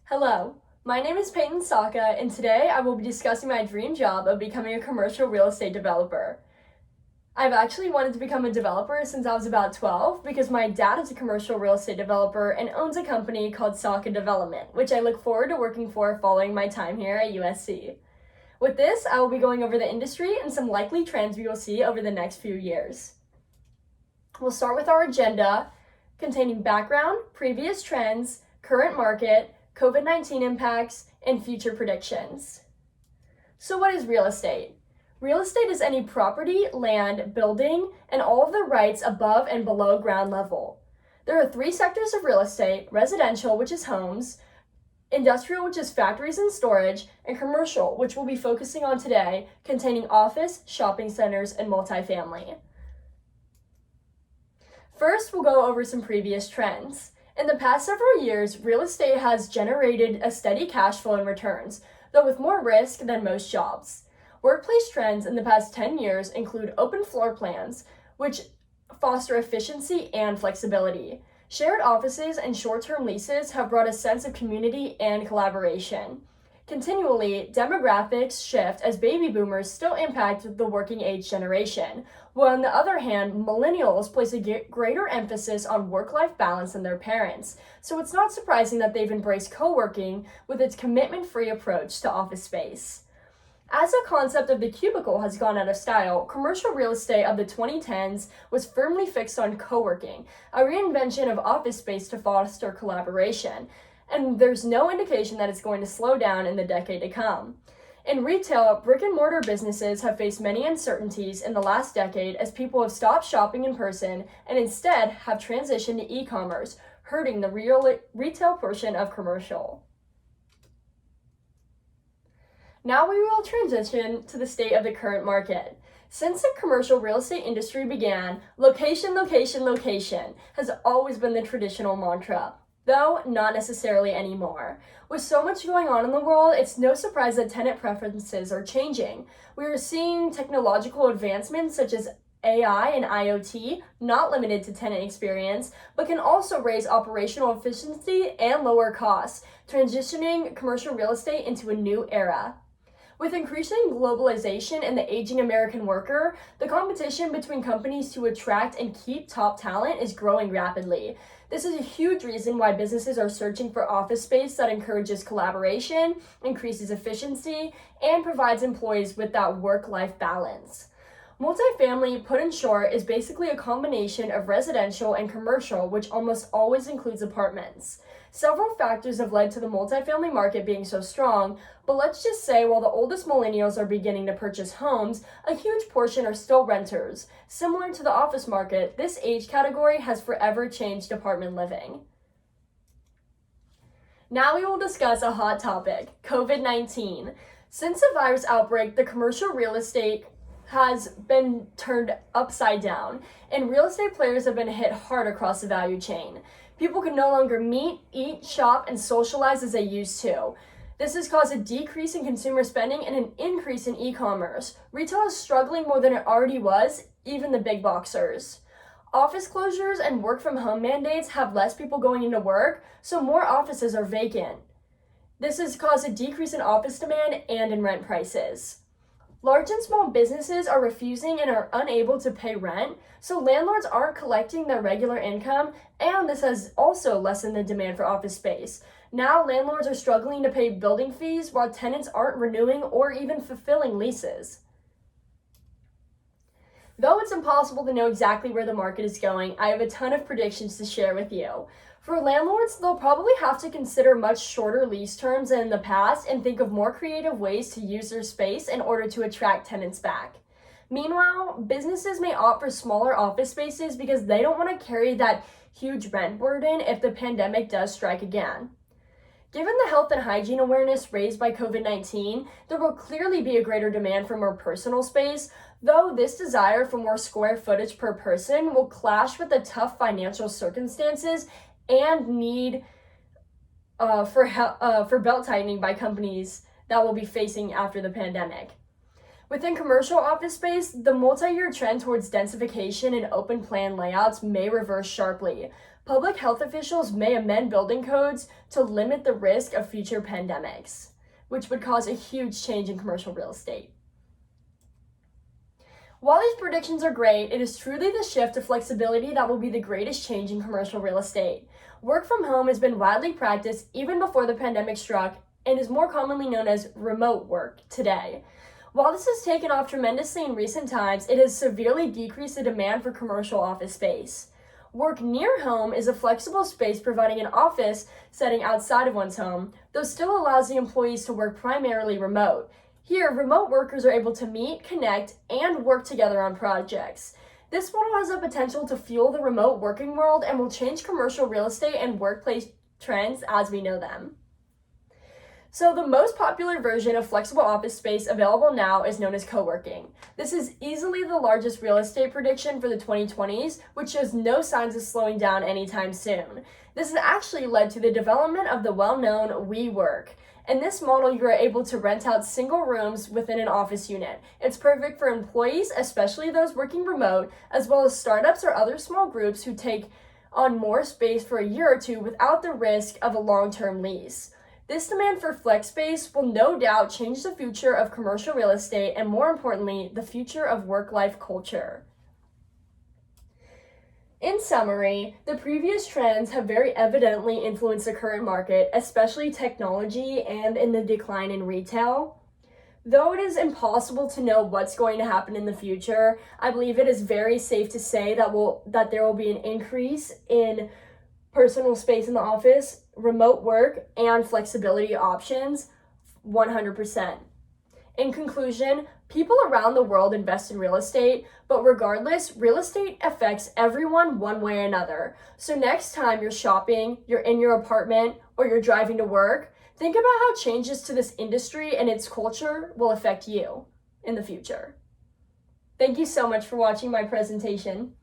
Hello, my name is Peyton Saka, and today I will be discussing my dream job of becoming a commercial real estate developer. I've actually wanted to become a developer since I was about 12 because my dad is a commercial real estate developer and owns a company called Saka Development, which I look forward to working for following my time here at USC. With this, I will be going over the industry and some likely trends we will see over the next few years. We'll start with our agenda containing background, previous trends, current market, COVID-19 impacts, and future predictions. So what is real estate? Real estate is any property, land, building, and all of the rights above and below ground level. There are three sectors of real estate: residential, which is homes, industrial, which is factories and storage, and commercial, which we'll be focusing on today, containing office, shopping centers, and multifamily. First, we'll go over some previous trends. In the past several years, real estate has generated a steady cash flow and returns, though with more risk than most jobs. Workplace trends in the past 10 years include open floor plans, which foster efficiency and flexibility. Shared offices and short-term leases have brought a sense of community and collaboration. Continually, demographics shift as baby boomers still impact the working age generation, while on the other hand, millennials place a greater emphasis on work-life balance than their parents. So it's not surprising that they've embraced co-working with its commitment-free approach to office space. As the concept of the cubicle has gone out of style, commercial real estate of the 2010s was firmly fixed on co-working, a reinvention of office space to foster collaboration. And there's no indication that it's going to slow down in the decade to come. In retail, brick and mortar businesses have faced many uncertainties in the last decade as people have stopped shopping in person and instead have transitioned to e-commerce, hurting the retail portion of commercial. Now we will transition to the state of the current market. Since the commercial real estate industry began, location, location, location has always been the traditional mantra, though not necessarily anymore. With so much going on in the world, it's no surprise that tenant preferences are changing. We are seeing technological advancements such as AI and IoT, not limited to tenant experience, but can also raise operational efficiency and lower costs, transitioning commercial real estate into a new era. With increasing globalization and the aging American worker, the competition between companies to attract and keep top talent is growing rapidly. This is a huge reason why businesses are searching for office space that encourages collaboration, increases efficiency, and provides employees with that work-life balance. Multifamily, put in short, is basically a combination of residential and commercial, which almost always includes apartments. Several factors have led to the multifamily market being so strong, but let's just say while the oldest millennials are beginning to purchase homes, a huge portion are still renters. Similar to the office market, this age category has forever changed apartment living. Now we will discuss a hot topic, COVID-19. Since the virus outbreak, the commercial real estate has been turned upside down, and real estate players have been hit hard across the value chain. People can no longer meet, eat, shop, and socialize as they used to. This has caused a decrease in consumer spending and an increase in e-commerce. Retail is struggling more than it already was, even the big boxers. Office closures and work-from-home mandates have less people going into work, so more offices are vacant. This has caused a decrease in office demand and in rent prices. Large and small businesses are refusing and are unable to pay rent, so landlords aren't collecting their regular income, and this has also lessened the demand for office space. Now landlords are struggling to pay building fees while tenants aren't renewing or even fulfilling leases. Though it's impossible to know exactly where the market is going, I have a ton of predictions to share with you. For landlords, they'll probably have to consider much shorter lease terms than in the past and think of more creative ways to use their space in order to attract tenants back. Meanwhile, businesses may opt for smaller office spaces because they don't want to carry that huge rent burden if the pandemic does strike again. Given the health and hygiene awareness raised by COVID-19, there will clearly be a greater demand for more personal space, though this desire for more square footage per person will clash with the tough financial circumstances and need for belt tightening by companies that will be facing after the pandemic. Within commercial office space, the multi-year trend towards densification and open plan layouts may reverse sharply, Public health officials may amend building codes to limit the risk of future pandemics, which would cause a huge change in commercial real estate. While these predictions are great, it is truly the shift to flexibility that will be the greatest change in commercial real estate. Work from home has been widely practiced even before the pandemic struck and is more commonly known as remote work today. While this has taken off tremendously in recent times, it has severely decreased the demand for commercial office space. Work near home is a flexible space providing an office setting outside of one's home, though still allows the employees to work primarily remote. Here, remote workers are able to meet, connect, and work together on projects. This model has the potential to fuel the remote working world and will change commercial real estate and workplace trends as we know them. So the most popular version of flexible office space available now is known as co-working. This is easily the largest real estate prediction for the 2020s, which shows no signs of slowing down anytime soon. This has actually led to the development of the well-known WeWork. In this model, you are able to rent out single rooms within an office unit. It's perfect for employees, especially those working remote, as well as startups or other small groups who take on more space for a year or two without the risk of a long-term lease. This demand for flex space will no doubt change the future of commercial real estate and, more importantly, the future of work-life culture. In summary, the previous trends have very evidently influenced the current market, especially technology and in the decline in retail. Though it is impossible to know what's going to happen in the future, I believe it is very safe to say that there will be an increase in personal space in the office, remote work, and flexibility options, 100%. In conclusion, people around the world invest in real estate, but regardless, real estate affects everyone one way or another. So next time you're shopping, you're in your apartment, or you're driving to work, think about how changes to this industry and its culture will affect you in the future. Thank you so much for watching my presentation.